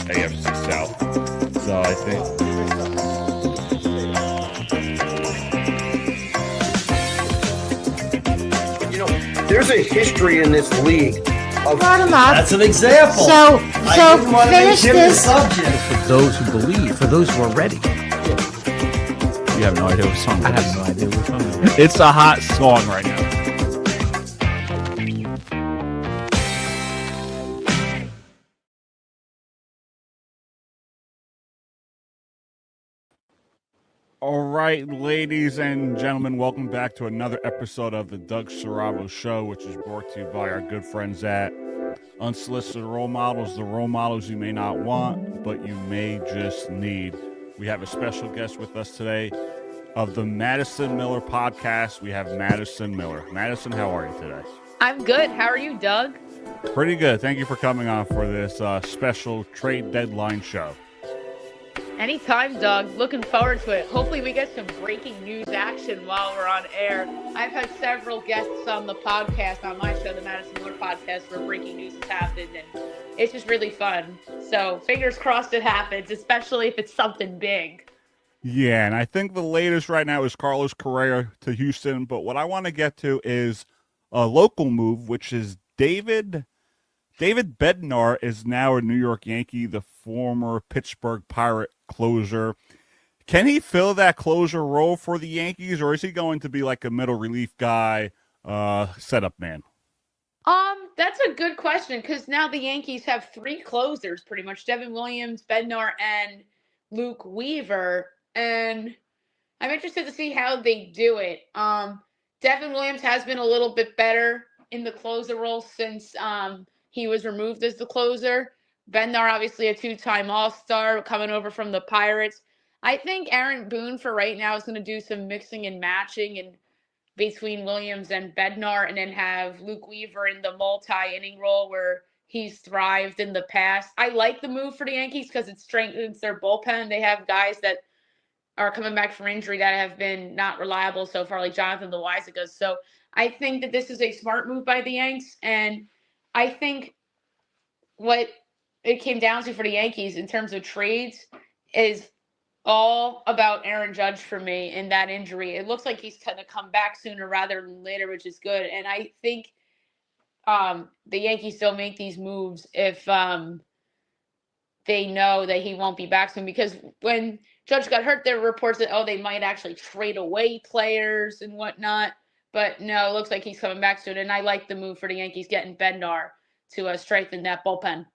the AFC South. So I think. There's a history in this league of That's an example. So finish this. For those who believe, for those who are ready. You have no idea what song I have no idea what song it is. It's a hot song right now. All right, ladies and gentlemen, welcome back to another episode of the Doug Saravo Show, which is brought to you by our good friends at Unsolicited Role Models, the role models you may not want, but you may just need. We have a special guest with us today of the Madison Miller podcast. We have Madison Miller. Madison, how are you today? I'm good. How are you, Doug? Pretty good. Thank you for coming on for this special trade deadline show. Anytime, Doug. Looking forward to it. Hopefully we get some breaking news action while we're on air. I've had several guests on the podcast, on my show, the Madison Miller podcast, where breaking news has happened, and it's just really fun. So fingers crossed it happens, especially if it's something big. Yeah, and I think the latest right now is Carlos Correa to Houston, but what I want to get to is a local move, which is David Bednar is now a New York Yankee, the former Pittsburgh Pirate closer. Can he fill that closer role for the Yankees, or is he going to be like a middle relief guy, setup man? That's a good question, because now the Yankees have three closers, pretty much: Devin Williams, Bednar, and Luke Weaver. And I'm interested to see how they do it. Devin Williams has been a little bit better in the closer role since he was removed as the closer. Bednar, obviously a two-time All-Star coming over from the Pirates. I think Aaron Boone for right now is going to do some mixing and matching and between Williams and Bednar, and then have Luke Weaver in the multi-inning role where he's thrived in the past. I like the move for the Yankees because it strengthens their bullpen. They have guys that are coming back from injury that have been not reliable so far, like Jonathan Loaizaga. So I think that this is a smart move by the Yanks, and I think what it came down to for the Yankees in terms of trades is all about Aaron Judge for me and that injury. It looks like he's going to come back sooner rather than later, which is good. And I think the Yankees don't make these moves if they know that he won't be back soon, because when Judge got hurt, there were reports that, they might actually trade away players and whatnot. But no, it looks like he's coming back soon. And I like the move for the Yankees getting Bednar to strengthen that bullpen.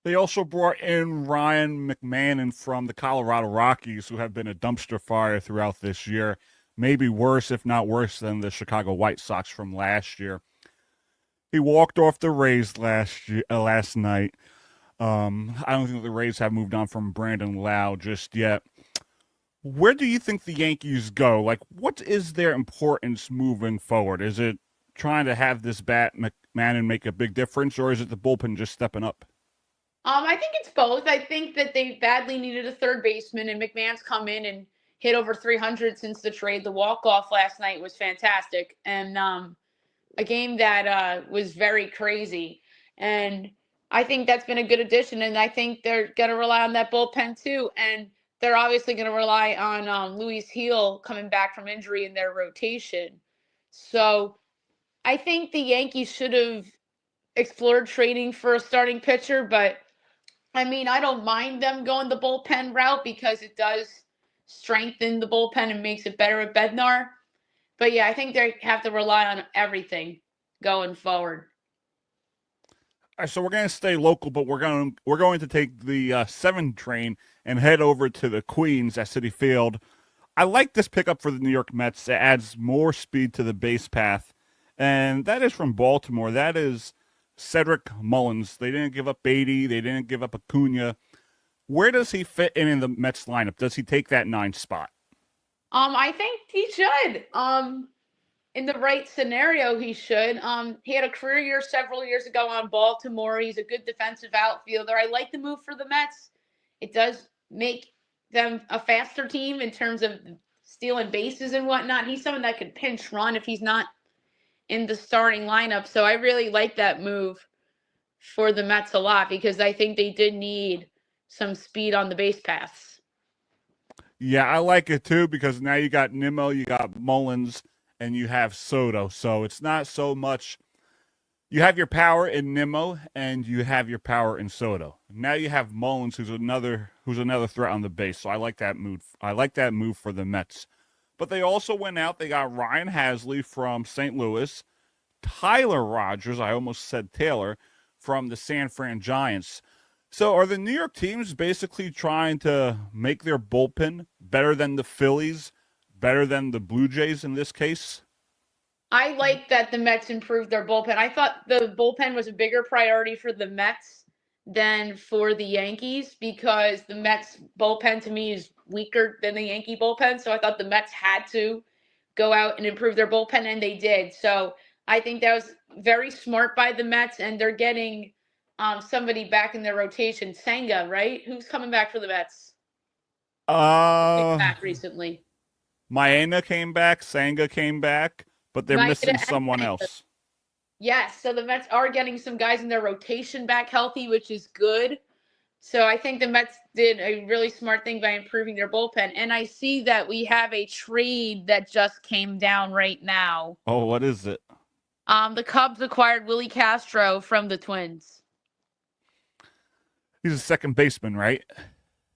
They also brought in Ryan McMahon from the Colorado Rockies, who have been a dumpster fire throughout this year. Maybe worse, if not worse, than the Chicago White Sox from last year. He walked off the Rays last night. I don't think the Rays have moved on from Brandon Lau just yet. Where do you think the Yankees go? Like, what is their importance moving forward? Is it trying to have this bat McMahon make a big difference, or is it the bullpen just stepping up? I think it's both. I think that they badly needed a third baseman, and McMahon's come in and hit over 300 since the trade. The walk-off last night was fantastic, and a game that was very crazy. And I think that's been a good addition, and I think they're going to rely on that bullpen too. And they're obviously going to rely on Luis Heel coming back from injury in their rotation. So I think the Yankees should have explored trading for a starting pitcher, but I mean, I don't mind them going the bullpen route because it does strengthen the bullpen and makes it better at Bednar. But yeah, I think they have to rely on everything going forward. All right, so we're going to stay local, but we're going to take the 7 train and head over to the Queens at Citi Field. I like this pickup for the New York Mets. It adds more speed to the base path, and that is from Baltimore. That is Cedric Mullins. They didn't give up Beatty. They didn't give up Acuna. Where does he fit in the Mets lineup? Does he take that 9th spot? I think he should. In the right scenario, he should. He had a career year several years ago on Baltimore. He's a good defensive outfielder. I like the move for the Mets. It does make them a faster team in terms of stealing bases and whatnot. He's someone that could pinch run if he's not in the starting lineup. So I really like that move for the Mets a lot because I think they did need some speed on the base paths. Yeah, I like it too because now you got Nimmo, you got Mullins, and you have Soto. So it's not so much. You have your power in Nimmo, and you have your power in Soto. Now you have Mullins, who's another threat on the base. So I like that move. I like that move for the Mets. But they also went out. They got Ryan Hasley from St. Louis, Tyler Rogers. I almost said Taylor from the San Fran Giants. So are the New York teams basically trying to make their bullpen better than the Phillies, better than the Blue Jays in this case? I like that the Mets improved their bullpen. I thought the bullpen was a bigger priority for the Mets than for the Yankees because the Mets bullpen to me is weaker than the Yankee bullpen. So I thought the Mets had to go out and improve their bullpen, and they did. So I think that was very smart by the Mets, and they're getting somebody back in their rotation. Senga, right? Who's coming back for the Mets? Back recently. Maena came back, Senga came back, but they're missing someone else. Yes, so the Mets are getting some guys in their rotation back healthy, which is good. So I think the Mets did a really smart thing by improving their bullpen. And I see that we have a trade that just came down right now. Oh, what is it? The Cubs acquired Willie Castro from the Twins. He's a second baseman, right?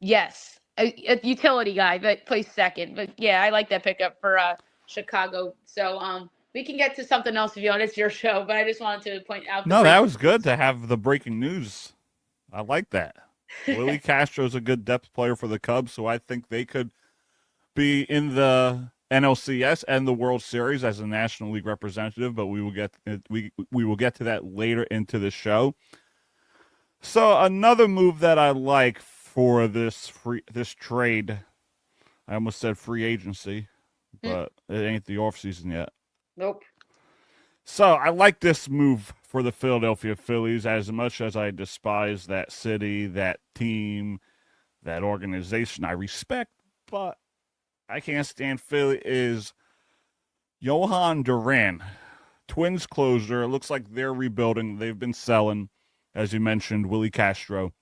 Yes, a utility guy that plays second. But yeah, I like that pickup for Chicago. So we can get to something else if you want. It's your show, but I just wanted to point out. No, that was good to have the breaking news. I like that. Willie Castro's a good depth player for the Cubs, so I think they could be in the NLCS and the World Series as a National League representative. But we will get to that later into the show. So another move that I like for this trade, I almost said free agency, but it ain't the offseason yet. Nope. So I like this move for the Philadelphia Phillies as much as I despise that city, that team, that organization. I respect, but I can't stand Philly is Johan Duran, Twins closer. It looks like they're rebuilding. They've been selling, as you mentioned, Willie Castro.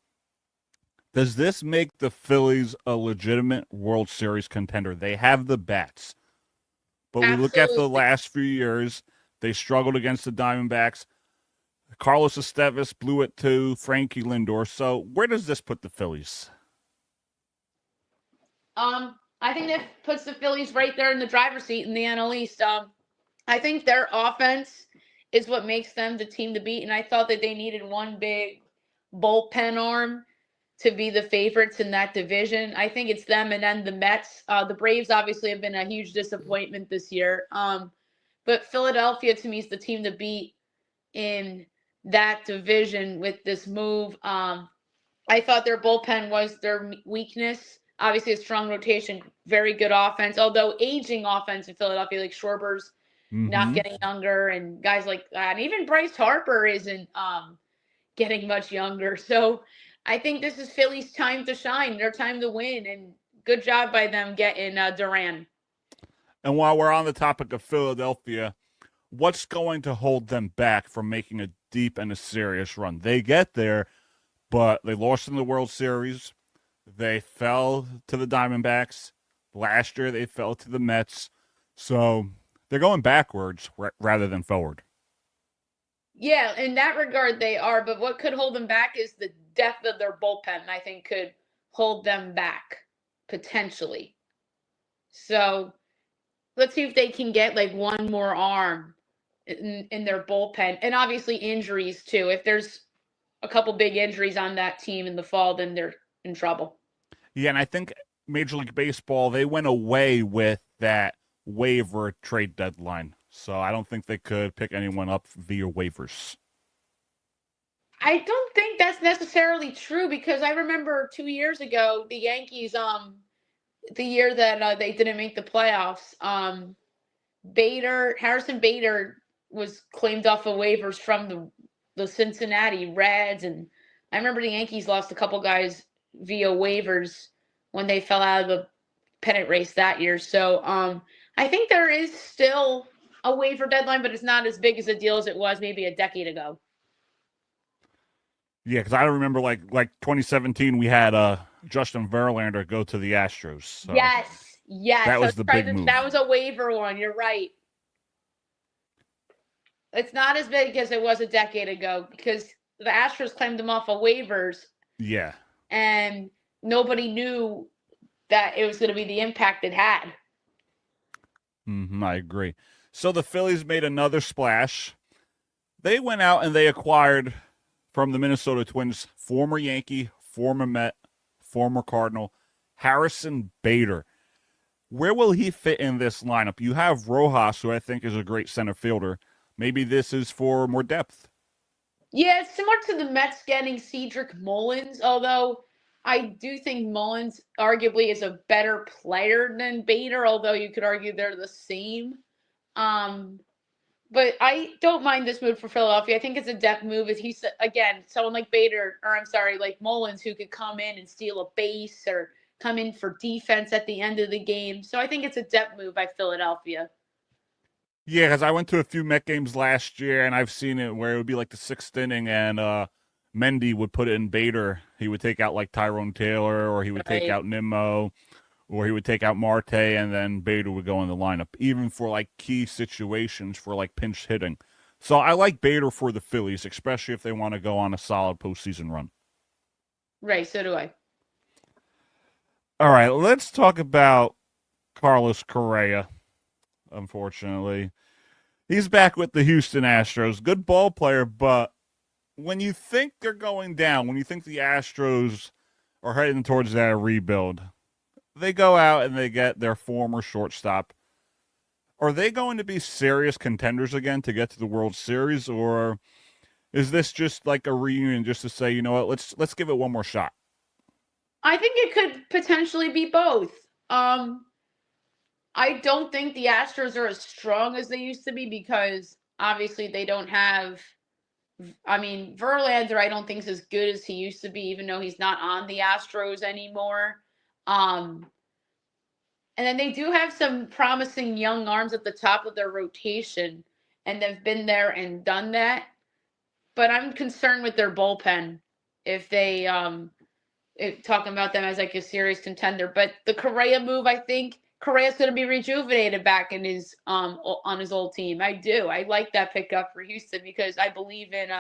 Does this make the Phillies a legitimate World Series contender? They have the bats. But we look at the last few years, they struggled against the Diamondbacks. Carlos Estevez blew it to Frankie Lindor. So where does this put the Phillies? I think that puts the Phillies right there in the driver's seat in the NL East. I think their offense is what makes them the team to beat, and I thought that they needed one big bullpen arm to be the favorites in that division. I think it's them and then the Mets. The Braves obviously have been a huge disappointment this year. But Philadelphia, to me, is the team to beat in that division with this move. I thought their bullpen was their weakness. Obviously, a strong rotation, very good offense, although aging offense in Philadelphia, like Schwarber's not getting younger, and guys like that. And even Bryce Harper isn't getting much younger. So I think this is Philly's time to shine, their time to win, and good job by them getting Duran. And while we're on the topic of Philadelphia, what's going to hold them back from making a deep and a serious run? They get there, but they lost in the World Series. They fell to the Diamondbacks. Last year, they fell to the Mets. So they're going backwards rather than forward. Yeah, in that regard, they are. But what could hold them back is the depth of their bullpen, I think, could hold them back, potentially. So let's see if they can get like one more arm in their bullpen. And obviously injuries, too. If there's a couple big injuries on that team in the fall, then they're in trouble. Yeah, and I think Major League Baseball, they went away with that waiver trade deadline. So I don't think they could pick anyone up via waivers. I don't think that's necessarily true because I remember 2 years ago, the Yankees, the year that they didn't make the playoffs, Harrison Bader was claimed off of waivers from the Cincinnati Reds. And I remember the Yankees lost a couple guys via waivers when they fell out of the pennant race that year. So I think there is still a waiver deadline, but it's not as big as a deal as it was maybe a decade ago. Yeah, because I remember like 2017, we had Justin Verlander go to the Astros. So Yes. that was the big move. That was a waiver one. You're right. It's not as big as it was a decade ago because the Astros claimed him off of waivers. Yeah. And nobody knew that it was going to be the impact it had. I agree. So the Phillies made another splash. They went out and they acquired from the Minnesota Twins former Yankee, former Met, former Cardinal, Harrison Bader. Where will he fit in this lineup? You have Rojas, who I think is a great center fielder. Maybe this is for more depth. Yeah, it's similar to the Mets getting Cedric Mullins, although I do think Mullins arguably is a better player than Bader, although you could argue they're the same. But I don't mind this move for Philadelphia. I think it's a depth move. He's, again, someone like Bader, or I'm sorry, like Mullins, who could come in and steal a base or come in for defense at the end of the game. So I think it's a depth move by Philadelphia. Yeah, because I went to a few Met games last year, and I've seen it where it would be like the sixth inning, and Mendy would put it in Bader. He would take out like Tyrone Taylor, or he would take out Nimmo, or he would take out Marte, and then Bader would go in the lineup, even for like key situations for like pinch hitting. So I like Bader for the Phillies, especially if they want to go on a solid postseason run. Right, so do I. All right, let's talk about Carlos Correa. Unfortunately, he's back with the Houston Astros. Good ball player, but when you think they're going down, when you think the Astros are heading towards that rebuild, they go out and they get their former shortstop. Are they going to be serious contenders again to get to the World Series, or is this just like a reunion just to say, you know what, let's give it one more shot? I think it could potentially be both. I don't think the Astros are as strong as they used to be because obviously they don't have. I mean, Verlander, I don't think is as good as he used to be, even though he's not on the Astros anymore. And then they do have some promising young arms at the top of their rotation, and they've been there and done that. But I'm concerned with their bullpen if they talking about them as like a serious contender. But the Correa move, I think Correa's going to be rejuvenated back in his on his old team. I do. I like that pickup for Houston because I believe in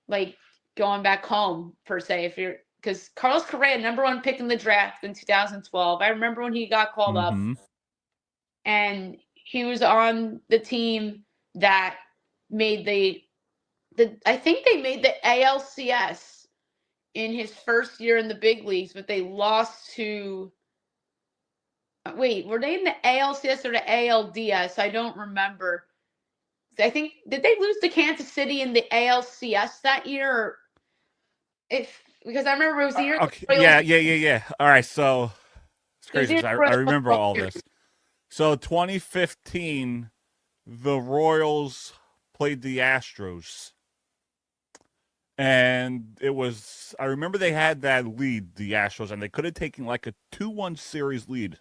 like going back home per se. Because Carlos Correa, #1 pick in the draft in 2012. I remember when he got called up, and he was on the team that made the I think they made the ALCS in his first year in the big leagues, but they lost to. Wait, were they in the ALCS or the ALDS? I don't remember. I think did they lose to Kansas City in the ALCS that year? Because I remember it was the year. Okay. Yeah. All right, so it's crazy. I remember all this. So 2015, the Royals played the Astros. And it was, I remember they had that lead, the Astros, and they could have taken like a 2-1 series lead.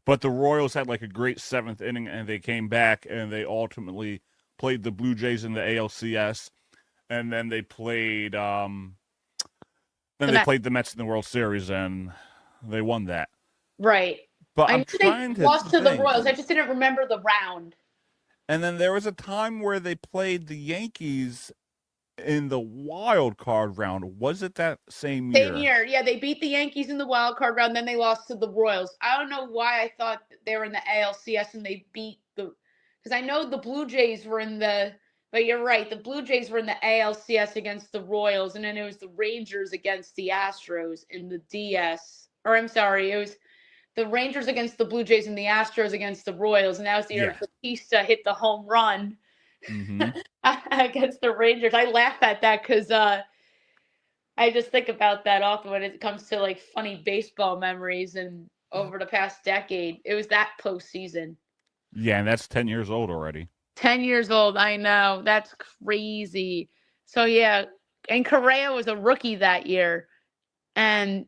But the Royals had like a great seventh inning, and they came back, and they ultimately played the Blue Jays in the ALCS, and then they played played the Mets in the World Series, and they won that. Right. But I I'm knew trying they to lost to the think. Royals. I just didn't remember the round. And then there was a time where they played the Yankees in the wild card round. Was it that same year? Same year. Yeah, they beat the Yankees in the wild card round, then they lost to the Royals. I don't know why I thought they were in the ALCS and they beat because I know the Blue Jays were in but you're right, the Blue Jays were in the ALCS against the Royals, and then it was the Rangers against the Astros in the DS. Or I'm sorry, it was the Rangers against the Blue Jays and the Astros against the Royals, and that was the year Batista hit the home run. Against the Rangers. I laugh at that because I just think about that often when it comes to like funny baseball memories and over the past decade. It was that postseason. Yeah, and that's 10 years old already. 10 years old, I know. That's crazy. So yeah, and Correa was a rookie that year, and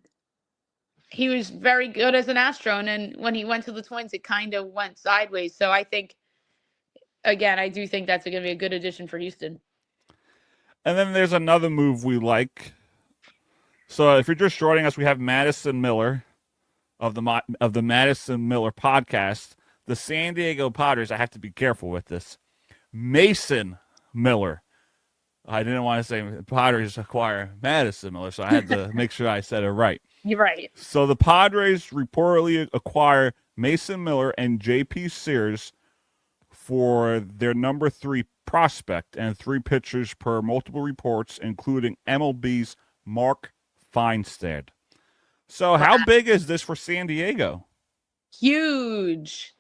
he was very good as an Astro, and then when he went to the Twins, it kind of went sideways. So I think, again, I do think that's going to be a good addition for Houston. And then there's another move we like. So if you're just joining us, we have Madison Miller of the Madison Miller podcast. The San Diego Padres, I have to be careful with this. Mason Miller. I didn't want to say Padres acquire Madison Miller, so I had to make sure I said it right. You're right. So the Padres reportedly acquire Mason Miller and J.P. Sears for their number 3 prospect and 3 pitchers per multiple reports, including MLB's Mark Feinstein. So how big is this for San Diego? Huge.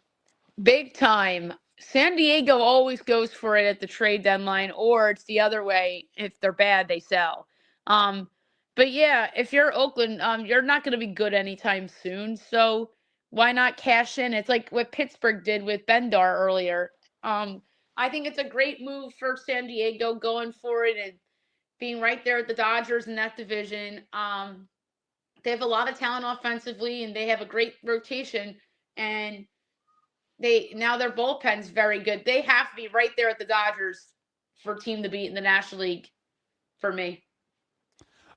Big time. San Diego always goes for it at the trade deadline, or it's the other way. If they're bad, they sell. But yeah, if you're Oakland, you're not going to be good anytime soon. So why not cash in? It's like what Pittsburgh did with Bendar earlier. I think it's a great move for San Diego going for it and being right there at the Dodgers in that division. They have a lot of talent offensively, and they have a great rotation. And their bullpen's very good. They have to be right there at the Dodgers for a team to beat in the National League for me.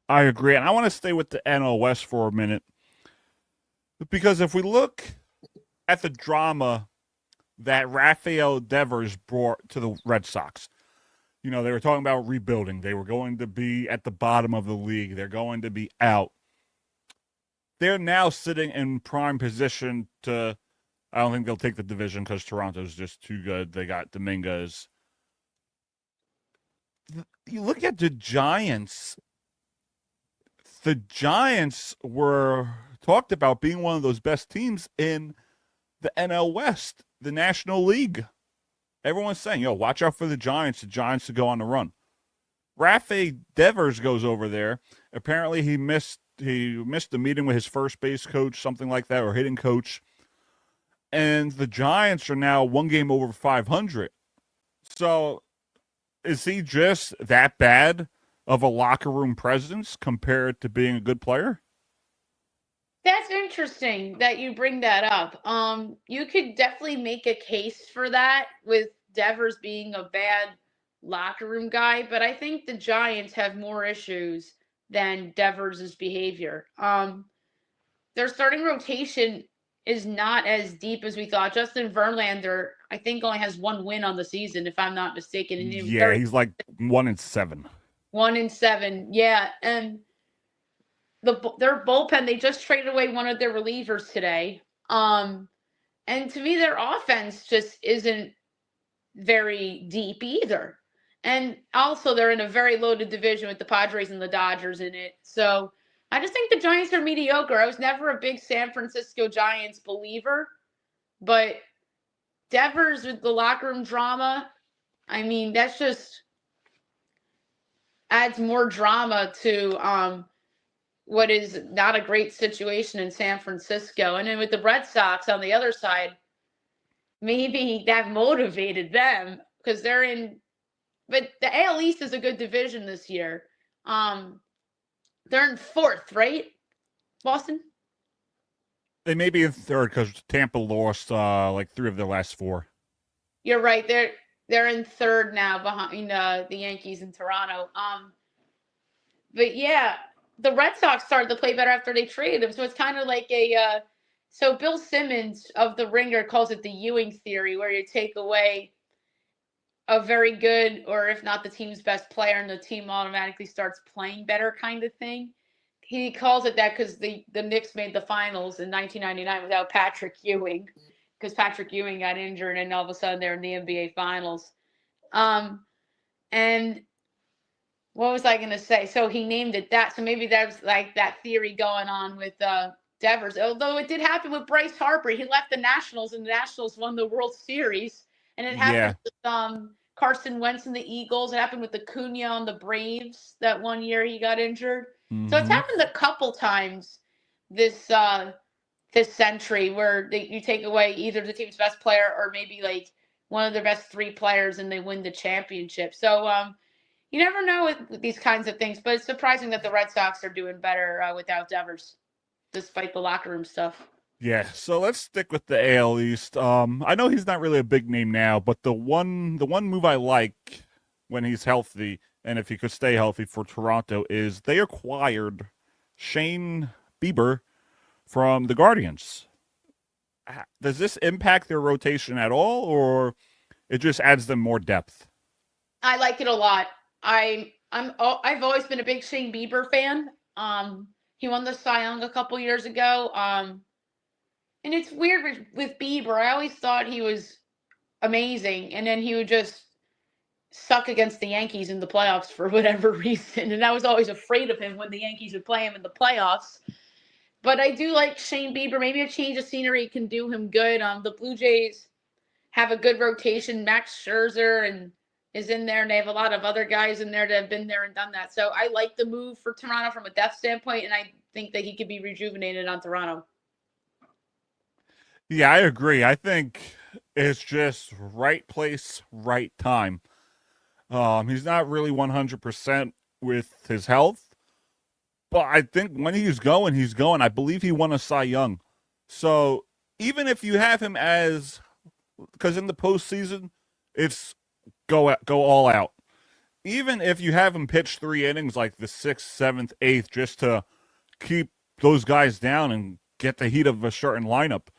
I agree. And I want to stay with the NL West for a minute. Because if we look at the drama that Rafael Devers brought to the Red Sox, they were talking about rebuilding. They were going to be at the bottom of the league. They're going to be out. They're now sitting in prime position to, I don't think they'll take the division because Toronto's just too good. They got Dominguez. You look at the Giants. The Giants were talked about being one of those best teams in the NL West, the National League. Everyone's saying, watch out for the Giants to go on the run. Rafael Devers goes over there. Apparently he missed the meeting with his first base coach, something like that, or hitting coach. And the Giants are now 1 game over 500. So is he just that bad of a locker room presence compared to being a good player? That's interesting that you bring that up. You could definitely make a case for that with Devers being a bad locker room guy, but I think the Giants have more issues than Devers' behavior. Their starting rotation is not as deep as we thought. Justin Verlander, I think, only has 1 win on the season, if I'm not mistaken. And he's like 1-7. 1-7, yeah. And their bullpen, they just traded away one of their relievers today. And to me, their offense just isn't very deep either. And also, they're in a very loaded division with the Padres and the Dodgers in it. So I just think the Giants are mediocre. I was never a big San Francisco Giants believer, but Devers with the locker room drama, I mean, that's just adds more drama to what is not a great situation in San Francisco. And then with the Red Sox on the other side, maybe that motivated them because they're in – but the AL East is a good division this year. They're in 4th, right, Boston? They may be in 3rd because Tampa lost like 3 of their last 4. You're right. They're in 3rd now behind the Yankees in Toronto. But yeah, the Red Sox started to play better after they traded him. So it's kind of like so Bill Simmons of The Ringer calls it the Ewing theory, where you take away a very good, or if not the team's best player, and the team automatically starts playing better kind of thing. He calls it that because the Knicks made the finals in 1999 without Patrick Ewing, because Patrick Ewing got injured, and all of a sudden they're in the NBA finals. And what was I going to say? So he named it that. So maybe there's like that theory going on with Devers. Although it did happen with Bryce Harper. He left the Nationals, and the Nationals won the World Series. And it happened with Carson Wentz and the Eagles. It happened with Acuna on the Braves that one year he got injured. Mm-hmm. So it's happened a couple times this century where you take away either the team's best player or maybe like one of their best 3 players and they win the championship. So you never know with these kinds of things, but it's surprising that the Red Sox are doing better without Devers, despite the locker room stuff. Yeah, so let's stick with the AL East. I know he's not really a big name now, but the one move I like when he's healthy and if he could stay healthy for Toronto, is they acquired Shane Bieber from the Guardians. Does this impact their rotation at all, or it just adds them more depth? I like it a lot. I've always been a big Shane Bieber fan. He won the Cy Young a couple years ago. And it's weird with Bieber. I always thought he was amazing, and then he would just suck against the Yankees in the playoffs for whatever reason. And I was always afraid of him when the Yankees would play him in the playoffs. But I do like Shane Bieber. Maybe a change of scenery can do him good. The Blue Jays have a good rotation. Max Scherzer is in there, and they have a lot of other guys in there that have been there and done that. So I like the move for Toronto from a depth standpoint, and I think that he could be rejuvenated on Toronto. Yeah, I agree. I think it's just right place, right time. He's not really 100% with his health, but I think when he's going, he's going. I believe he won a Cy Young. So even if you have him because in the postseason, it's go all out. Even if you have him pitch 3 innings like the 6th, 7th, 8th, just to keep those guys down and get the heat of a certain lineup,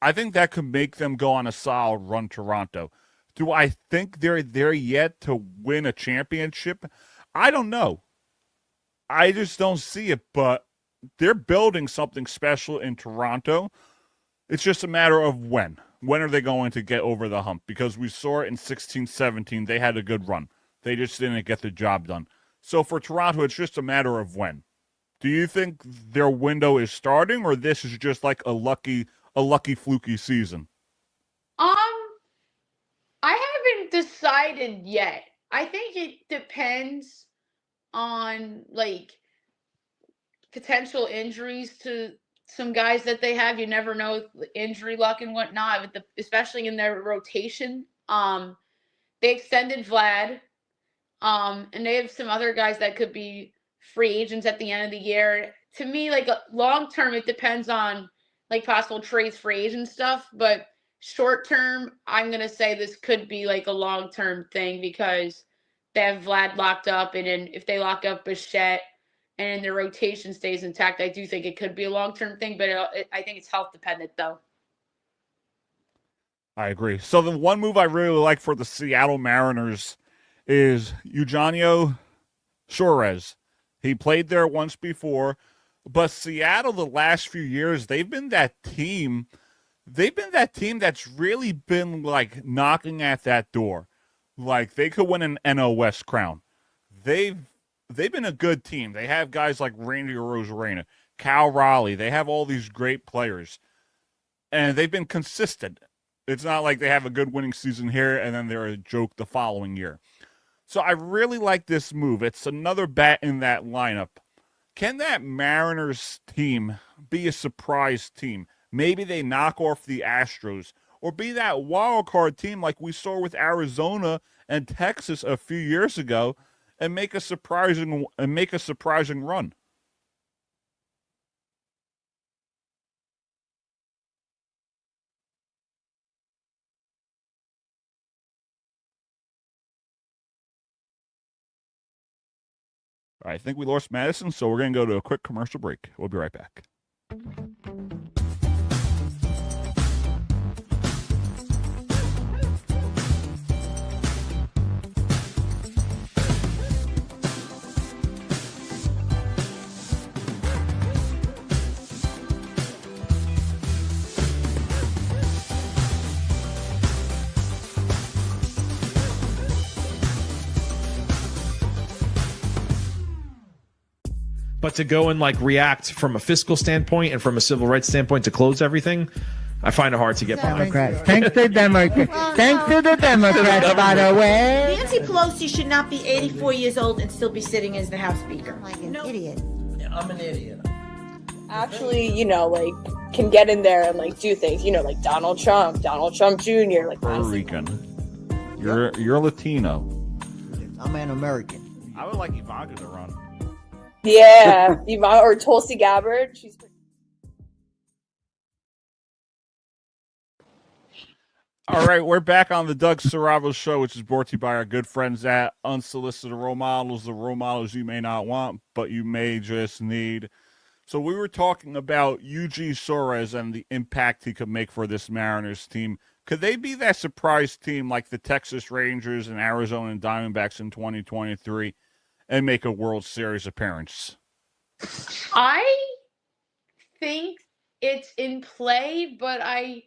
I think that could make them go on a solid run, Toronto. Do I think they're there yet to win a championship? I don't know. I just don't see it, but they're building something special in Toronto. It's just a matter of when. When are they going to get over the hump? Because we saw it in 16-17. They had a good run. They just didn't get the job done. So for Toronto, it's just a matter of when. Do you think their window is starting, or this is just like a lucky fluky season? I haven't decided yet. I think it depends on potential injuries to some guys that they have. You never know with injury luck and whatnot, especially in their rotation. They extended Vlad, and they have some other guys that could be free agents at the end of the year. To me, long term, it depends on possible trades, free agent stuff, but short term, I'm going to say this could be a long-term thing because they have Vlad locked up, and then if they lock up Bichette and their rotation stays intact, I do think it could be a long-term thing, but I think it's health dependent though. I agree. So the one move I really like for the Seattle Mariners is Eugenio Suárez. He played there once before, but Seattle the last few years, they've been that team that's really been knocking at that door. They could win an NL West crown. They've been a good team. They have guys like Randy Arozarena, Cal Raleigh. They have all these great players. And they've been consistent. It's not like they have a good winning season here and then they're a joke the following year. So I really like this move. It's another bat in that lineup. Can that Mariners team be a surprise team? Maybe they knock off the Astros or be that wild card team like we saw with Arizona and Texas a few years ago and make a surprising run. All right, I think we lost Madison, so we're going to go to a quick commercial break. We'll be right back. But to go and react from a fiscal standpoint and from a civil rights standpoint to close everything, I find it hard to get behind. Democrats. Thanks to Democrats. Thanks to the Democrats, by the way. Nancy Pelosi should not be 84 years old and still be sitting as the House Speaker. Like an idiot. Yeah, I'm an idiot. Actually, can get in there and do things, like Donald Trump Jr., Puerto Rican. You're Latino. I'm an American. I would like Ivanka to run. Yeah, or Tulsi Gabbard. She's All right, we're back on the Doug Saravo Show, which is brought to you by our good friends at Unsolicited Role Models, the role models you may not want, but you may just need. So we were talking about Eugenio Suárez and the impact he could make for this Mariners team. Could they be that surprise team like the Texas Rangers and Arizona and Diamondbacks in 2023 and make a World Series appearance? I think it's in play, but I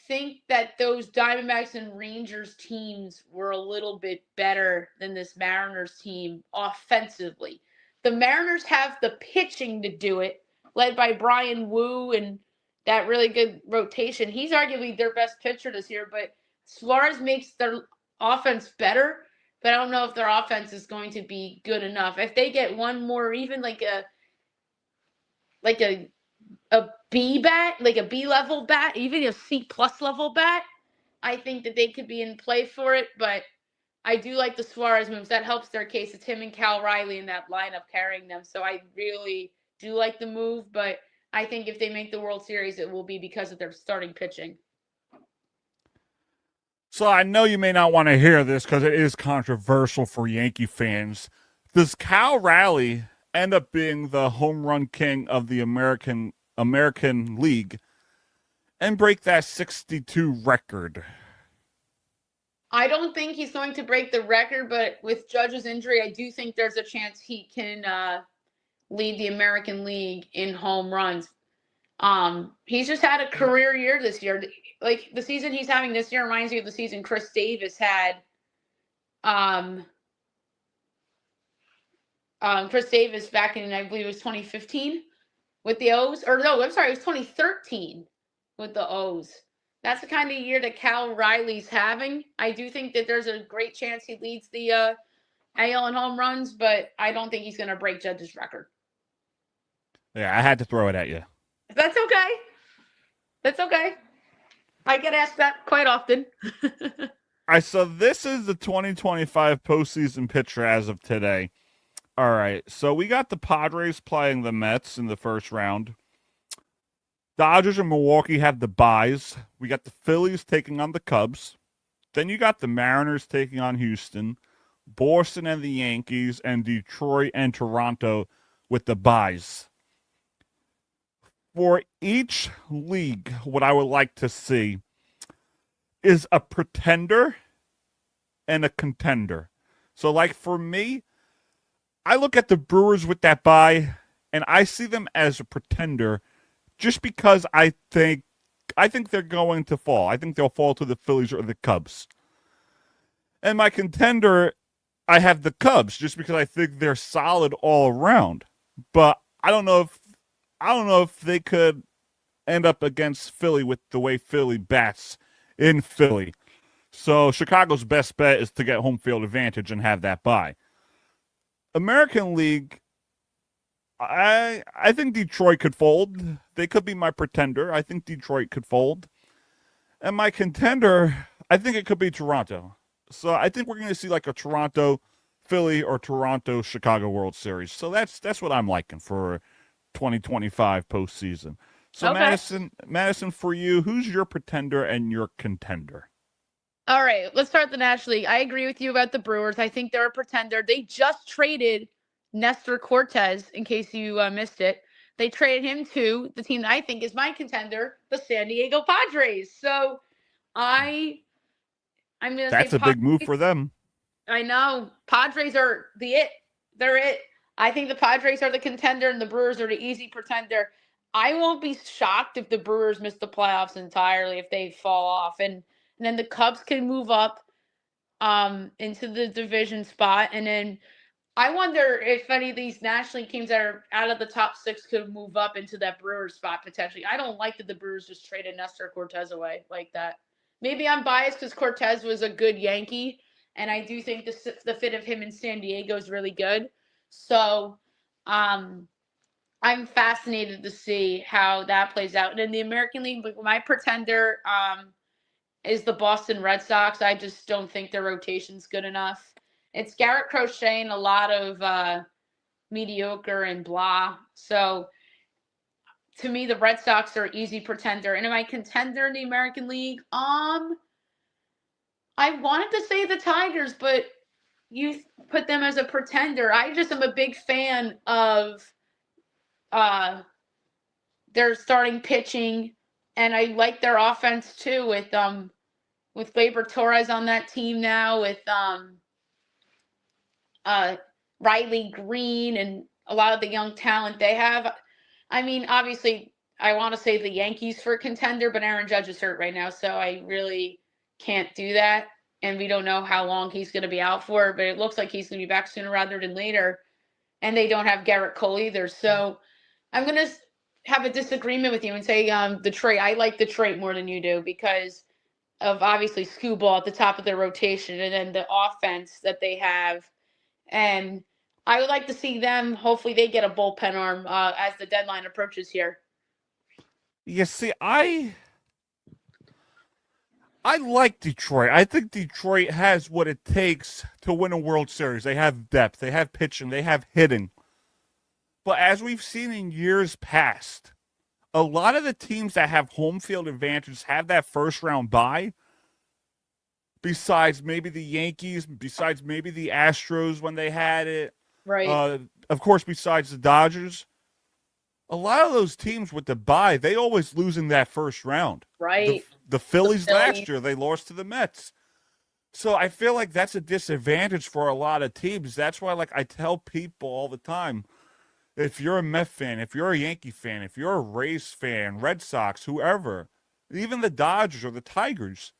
think that those Diamondbacks and Rangers teams were a little bit better than this Mariners team offensively. The Mariners have the pitching to do it, led by Brian Wu and that really good rotation. He's arguably their best pitcher this year, but Suarez makes their offense better, but I don't know if their offense is going to be good enough. If they get one more, even like a B bat, like a B level bat, even a C plus level bat, I think that they could be in play for it. But I do like the Suarez moves. That helps their case. It's him and Cal Riley in that lineup carrying them. So I really do like the move. But I think if they make the World Series, it will be because of their starting pitching. So I know you may not want to hear this because it is controversial for Yankee fans. Does Cal Riley end up being the home run king of the American League and break that 62 record? I don't think he's going to break the record, but with Judge's injury, I do think there's a chance he can lead the American League in home runs. He's just had a career year this year. Like the season he's having this year reminds me of the season Chris Davis had. Chris Davis back in, I believe it was 2015 with the O's. Or no, I'm sorry, it was 2013 with the O's. That's the kind of year that Cal Riley's having. I do think that there's a great chance he leads the AL in home runs, but I don't think he's going to break Judge's record. Yeah, I had to throw it at you. That's okay. That's okay. I get asked that quite often. All right, so this is the 2025 postseason picture as of today. All right, so we got the Padres playing the Mets in the first round. Dodgers and Milwaukee have the byes. We got the Phillies taking on the Cubs. Then you got the Mariners taking on Houston, Boston and the Yankees, and Detroit and Toronto with the byes. For each league, what I would like to see is a pretender and a contender. So, like for me, I look at the Brewers with that bye, and I see them as a pretender just because I think they're going to fall. I think they'll fall to the Phillies or the Cubs. And my contender, I have the Cubs just because I think they're solid all around. But I don't know if they could end up against Philly with the way Philly bats in Philly. So Chicago's best bet is to get home field advantage and have that bye. American League, I think Detroit could fold. They could be my pretender. I think Detroit could fold. And my contender, I think it could be Toronto. So I think we're going to see like a Toronto-Philly or Toronto-Chicago World Series. So that's what I'm liking for 2025 postseason. So okay. Madison, for you, who's your pretender and your contender? All right, let's start the National League. I agree with you about the Brewers. I think they're a pretender. They just traded Nestor Cortez, in case you missed it. They traded him to the team that I think is my contender, the San Diego Padres. So I'm going to say that's a big move for them. I know. Padres are the it. They're it. I think the Padres are the contender and the Brewers are the easy pretender. I won't be shocked if the Brewers miss the playoffs entirely, if they fall off. And then the Cubs can move up into the division spot. And then I wonder if any of these National League teams that are out of the top six could move up into that Brewers spot potentially. I don't like that the Brewers just traded Nestor Cortez away like that. Maybe I'm biased because Cortez was a good Yankee, and I do think the fit of him in San Diego is really good. So I'm fascinated to see how that plays out. And in the American League, my pretender is the Boston Red Sox. I just don't think their rotation's good enough. It's Garrett Crochet and a lot of mediocre and blah. So to me, the Red Sox are easy pretender. And am I contender in the American League? I wanted to say the Tigers, but you put them as a pretender. I just am a big fan of their starting pitching, and I like their offense too with Gleyber Torres on that team now, with Riley Green and a lot of the young talent they have. I mean, obviously, I want to say the Yankees for a contender, but Aaron Judge is hurt right now, so I really can't do that. And we don't know how long he's going to be out for, but it looks like he's going to be back sooner rather than later. And they don't have Garrett Cole either. So I'm going to have a disagreement with you and say Detroit. I like Detroit more than you do because of obviously Skubal at the top of their rotation and then the offense that they have. And I would like to see them. Hopefully they get a bullpen arm as the deadline approaches here. You see, I like Detroit. I think Detroit has what it takes to win a World Series. They have depth, they have pitching, they have hitting. But as we've seen in years past, a lot of the teams that have home field advantage have that first round bye. Besides maybe the Yankees, besides maybe the Astros when they had it. Right. Of course, besides the Dodgers. A lot of those teams with the bye, they always lose in that first round. Right. The Phillies last year, they lost to the Mets. So I feel like that's a disadvantage for a lot of teams. That's why, like, I tell people all the time, if you're a Met fan, if you're a Yankee fan, if you're a Rays fan, Red Sox, whoever, even the Dodgers or the Tigers,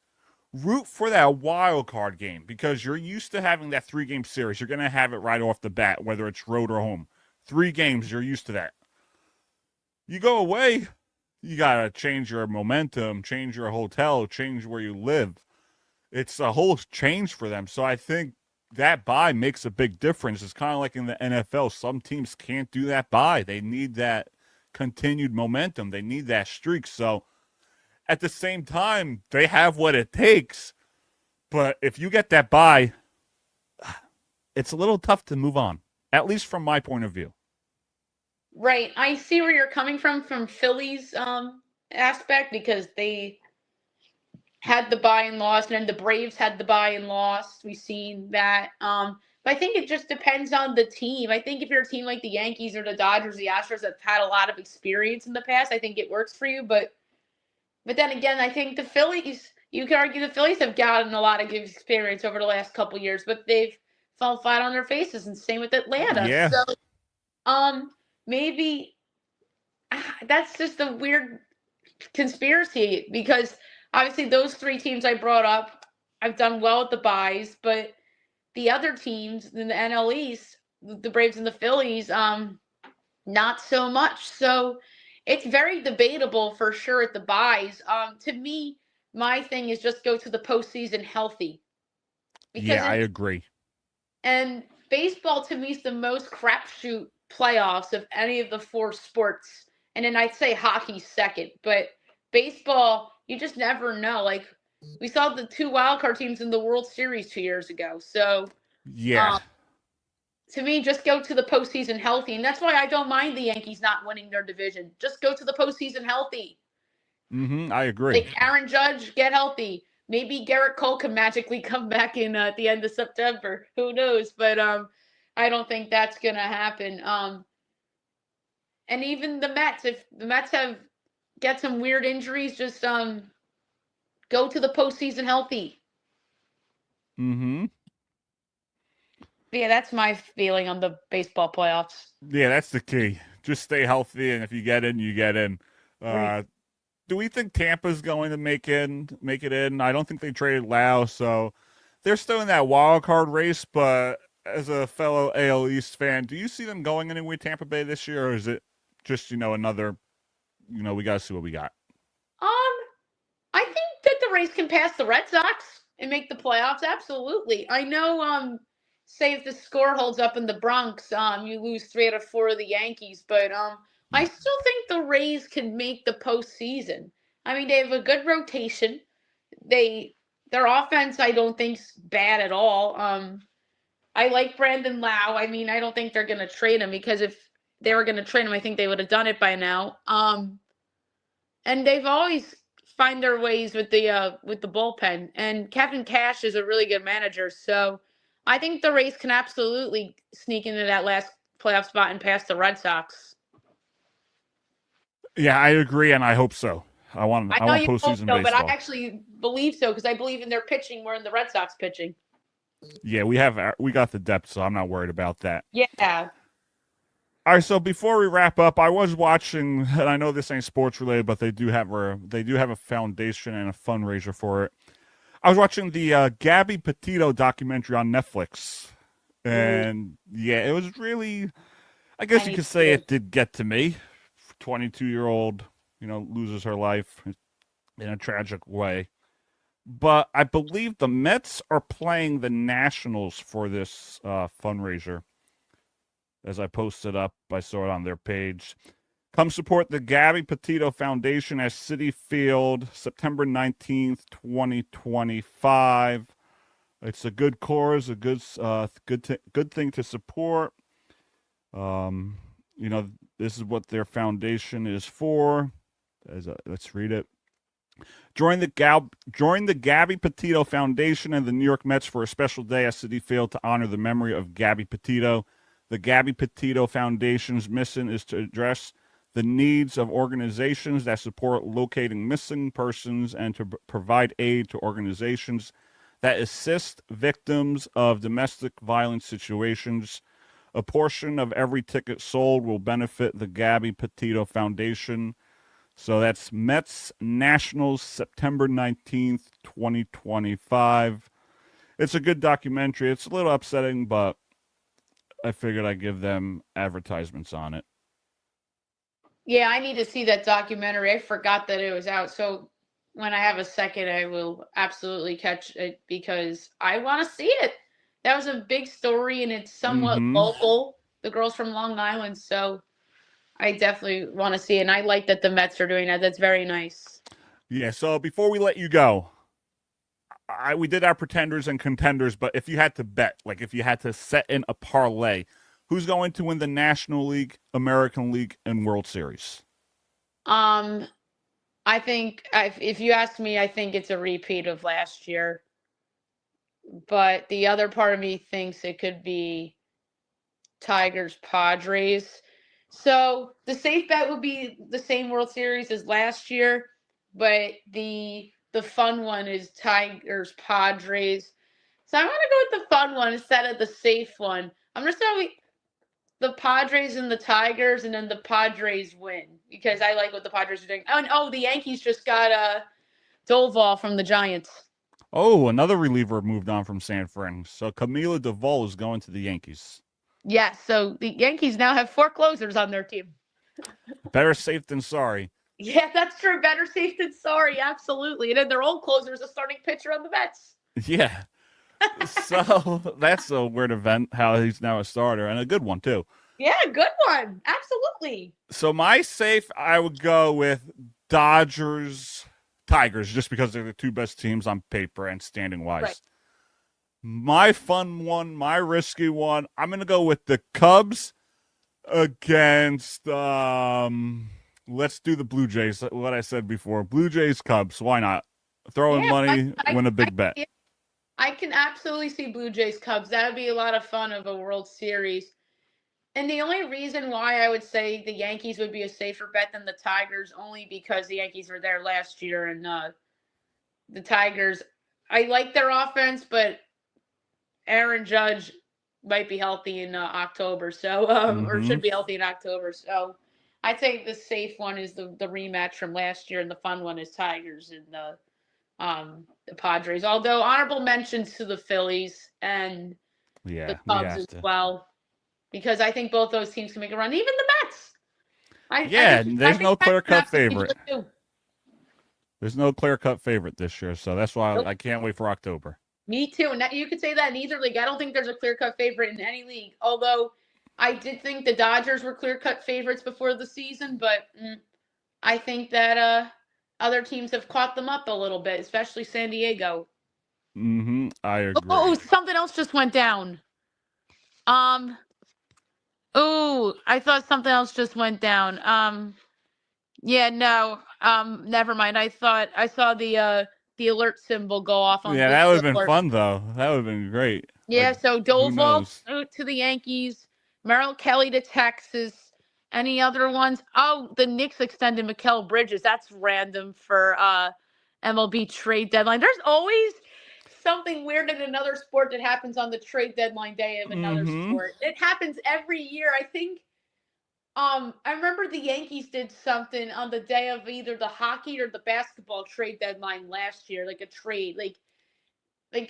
root for that wild card game because you're used to having that 3-game series. You're going to have it right off the bat, whether it's road or home. 3 games, you're used to that. You go away, you got to change your momentum, change your hotel, change where you live. It's a whole change for them. So I think that bye makes a big difference. It's kind of like in the NFL. Some teams can't do that bye. They need that continued momentum. They need that streak. So at the same time, they have what it takes. But if you get that bye, it's a little tough to move on, at least from my point of view. Right. I see where you're coming from Philly's aspect because they had the bye and lost, and then the Braves had the bye and lost. We've seen that. But I think it just depends on the team. I think if you're a team like the Yankees or the Dodgers, the Astros that have had a lot of experience in the past, I think it works for you. But then again, I think the Phillies, you could argue the Phillies have gotten a lot of good experience over the last couple of years, but they've fell flat on their faces, and same with Atlanta. Yeah. So, maybe that's just a weird conspiracy because obviously those 3 teams I brought up, I've done well at the buys, but the other teams in the NL East, the Braves and the Phillies, not so much. So it's very debatable for sure at the buys. To me, my thing is just go to the postseason healthy. Yeah, I agree. And baseball to me is the most crapshoot playoffs of any of the 4 sports. And then I'd say hockey second. But baseball, you just never know. Like, we saw the 2 wildcard teams in the World Series 2 years ago. So, yeah. To me, just go to the postseason healthy. And that's why I don't mind the Yankees not winning their division. Just go to the postseason healthy. I agree. Like Aaron Judge, get healthy. Maybe Garrett Cole can magically come back in at the end of September. Who knows? But I don't think that's going to happen. And even the Mets, if the Mets get some weird injuries, just go to the postseason healthy. Yeah, that's my feeling on the baseball playoffs. Yeah, that's the key. Just stay healthy, and if you get in, you get in. Right. Do we think Tampa's going to make it in? I don't think they traded Lau, so they're still in that wild card race. But as a fellow AL East fan, do you see them going anywhere Tampa Bay this year, or is it just another? We got to see what we got. I think that the Rays can pass the Red Sox and make the playoffs. Absolutely. I know. Say if the score holds up in the Bronx, you lose 3 out of 4 of the Yankees, but I still think the Rays can make the postseason. I mean, they have a good rotation. Their offense, I don't think's bad at all. I like Brandon Lau. I mean, I don't think they're going to trade him because if they were going to trade him, I think they would have done it by now. And they've always find their ways with the bullpen. And Kevin Cash is a really good manager, so I think the Rays can absolutely sneak into that last playoff spot and pass the Red Sox. Yeah, I agree, and I hope so. I want know you hope postseason so, baseball. but I actually believe so because I believe in their pitching more than the Red Sox pitching. Yeah, we got the depth, so I'm not worried about that. Yeah. All right, so before we wrap up, I was watching, and I know this ain't sports related, but they do have a foundation and a fundraiser for it. I was watching the Gabby Petito documentary on Netflix, and yeah, it was really, I guess you could say it did get to me. 22-year-old, loses her life in a tragic way. But I believe the Mets are playing the Nationals for this fundraiser. As I posted up, I saw it on their page. Come support the Gabby Petito Foundation at Citi Field, September 19th, 2025. It's a good cause, a good thing to support. This is what their foundation is for. Let's read it. Join the Gabby Petito Foundation and the New York Mets for a special day at Citi Field to honor the memory of Gabby Petito. The Gabby Petito Foundation's mission is to address the needs of organizations that support locating missing persons and to provide aid to organizations that assist victims of domestic violence situations. A portion of every ticket sold will benefit the Gabby Petito Foundation. So that's Mets Nationals, September 19th, 2025. It's a good documentary. It's a little upsetting, but I figured I'd give them advertisements on it. Yeah, I need to see that documentary. I forgot that it was out. So when I have a second, I will absolutely catch it because I want to see it. That was a big story and it's somewhat local. The girl's from Long Island, so I definitely want to see it. And I like that the Mets are doing that. That's very nice. Yeah, so before we let you go, we did our pretenders and contenders, but if you had to bet, like if you had to set in a parlay, who's going to win the National League, American League, and World Series? I think if you ask me, I think it's a repeat of last year. But the other part of me thinks it could be Tigers, Padres. So the safe bet would be the same World Series as last year, but the fun one is Tigers, Padres. So I'm going to go with the fun one instead of the safe one. I'm just going to go the Padres and the Tigers, and then the Padres win because I like what the Padres are doing. The Yankees just got Doval from the Giants. Oh, another reliever moved on from San Fran. So Camilo Doval is going to the Yankees. Yes, so the Yankees now have 4 closers on their team. Better safe than sorry. Yeah, that's true. Better safe than sorry. Absolutely. And then their old closer is a starting pitcher on the Mets. Yeah. So that's a weird event, how he's now a starter, and a good one, too. Yeah, good one. Absolutely. So my safe, I would go with Dodgers, Tigers, just because they're the 2 best teams on paper and standing-wise. Right. My fun one, my risky one, I'm going to go with the Cubs against, let's do the Blue Jays, what I said before. Blue Jays, Cubs, why not? Throw in money, win a big bet. I can absolutely see Blue Jays, Cubs. That would be a lot of fun of a World Series. And the only reason why I would say the Yankees would be a safer bet than the Tigers, only because the Yankees were there last year and the Tigers, I like their offense, but Aaron Judge might be healthy in October, so or should be healthy in October. So I'd say the safe one is the rematch from last year, and the fun one is Tigers and the Padres. Although honorable mentions to the Phillies and the Cubs as well, because I think both those teams can make a run. Even the Mets. There's no clear-cut favorite. There's no clear-cut favorite this year, so that's why I can't wait for October. Me too. And you could say that in either league. I don't think there's a clear-cut favorite in any league. Although I did think the Dodgers were clear-cut favorites before the season, but I think that other teams have caught them up a little bit, especially San Diego. I agree. Oh, something else just went down. I thought something else just went down. Yeah, no. Never mind. I saw the alert symbol go off on Yeah, that would have been Alert. fun though. That would have been great. Yeah, Like, so who Doval knows? to the Yankees, Merrill Kelly to Texas. Any other ones? Oh, the Knicks extended Mikal Bridges. That's random for MLB trade deadline. There's always something weird in another sport that happens on the trade deadline day of another Mm-hmm. sport. It happens every year. I think I remember the Yankees did something on the day of either the hockey or the basketball trade deadline last year, like a trade, like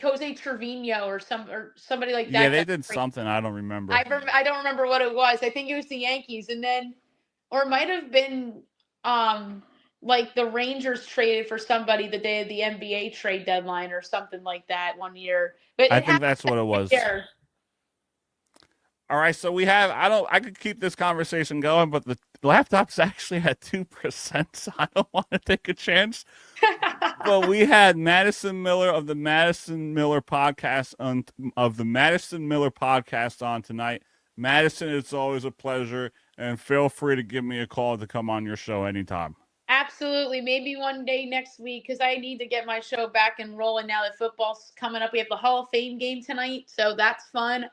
Jose Trevino or somebody like Yeah, that. they got did traded. something. I don't remember. I don't remember what it was. I think it was the Yankees, and then or it might have been like the Rangers traded for somebody the day of the NBA trade deadline or something like that one year. But I it think happened that's what it every was. year. All right, so we have. I could keep this conversation going, but the laptop's actually at 2%. So I don't want to take a chance. But we had Madison Miller of the Madison Miller podcast on tonight. Madison, it's always a pleasure, and feel free to give me a call to come on your show anytime. Absolutely. Maybe one day next week because I need to get my show back and rolling now that football's coming up. We have the Hall of Fame game tonight, so that's fun.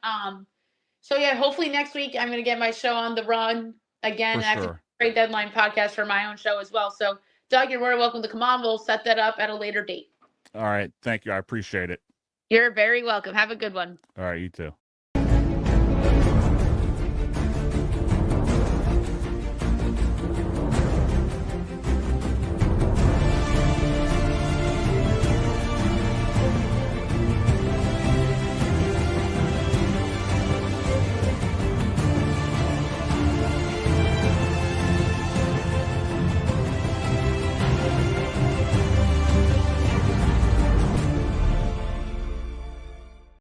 So yeah, hopefully next week I'm going to get my show on the run again. For I have sure. to trade deadline podcast for my own show as well. So Doug, you're more welcome to come on. We'll set that up at a later date. All right, thank you. I appreciate it. You're very welcome. Have a good one. All right, you too.